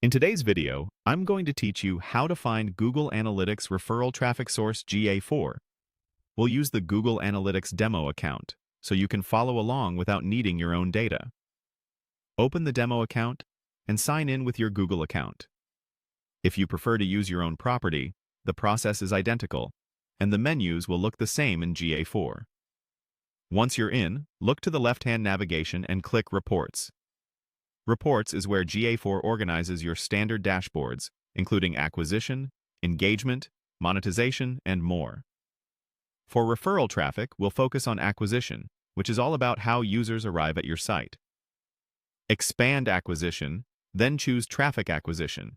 In today's video, I'm going to teach you how to find Google Analytics referral traffic source GA4. We'll use the Google Analytics demo account, so you can follow along without needing your own data. Open the demo account and sign in with your Google account. If you prefer to use your own property, the process is identical, and the menus will look the same in GA4. Once you're in, look to the left-hand navigation and click Reports. Reports is where GA4 organizes your standard dashboards, including acquisition, engagement, monetization, and more. For referral traffic, we'll focus on acquisition, which is all about how users arrive at your site. Expand acquisition, then choose traffic acquisition.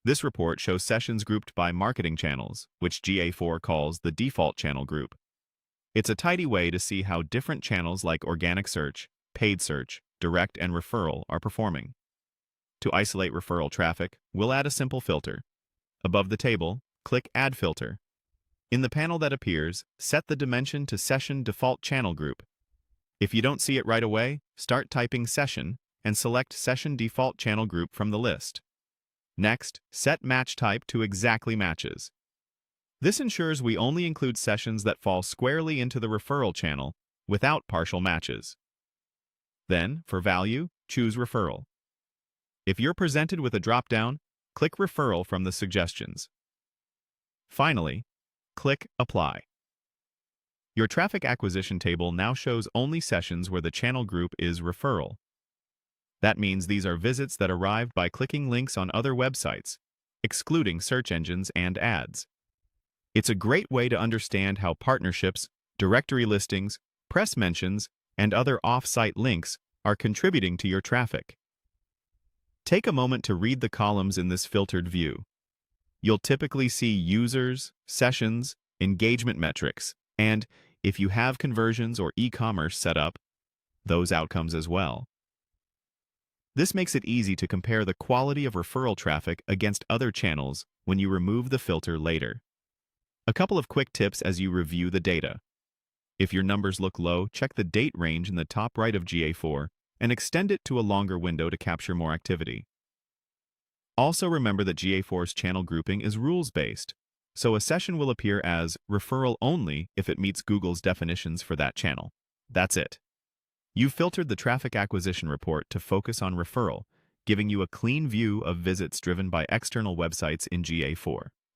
This report shows sessions grouped by marketing channels, which GA4 calls the default channel group. It's a tidy way to see how different channels like organic search, paid search, direct, and referral are performing. To isolate referral traffic, we'll add a simple filter. Above the table, click Add Filter. In the panel that appears, set the dimension to Session Default Channel Group. If you don't see it right away, start typing Session and select Session Default Channel Group from the list. Next, set Match Type to Exactly Matches. This ensures we only include sessions that fall squarely into the referral channel without partial matches. Then, for value, choose Referral. If you're presented with a drop-down, click Referral from the suggestions. Finally, click Apply. Your traffic acquisition table now shows only sessions where the channel group is Referral. That means these are visits that arrived by clicking links on other websites, excluding search engines and ads. It's a great way to understand how partnerships, directory listings, press mentions, and other off-site links are contributing to your traffic. Take a moment to read the columns in this filtered view. You'll typically see users, sessions, engagement metrics, and, if you have conversions or e-commerce set up, those outcomes as well. This makes it easy to compare the quality of referral traffic against other channels when you remove the filter later. A couple of quick tips as you review the data. If your numbers look low, check the date range in the top right of GA4 and extend it to a longer window to capture more activity. Also remember that GA4's channel grouping is rules-based, so a session will appear as referral only if it meets Google's definitions for that channel. That's it. You've filtered the traffic acquisition report to focus on referral, giving you a clean view of visits driven by external websites in GA4.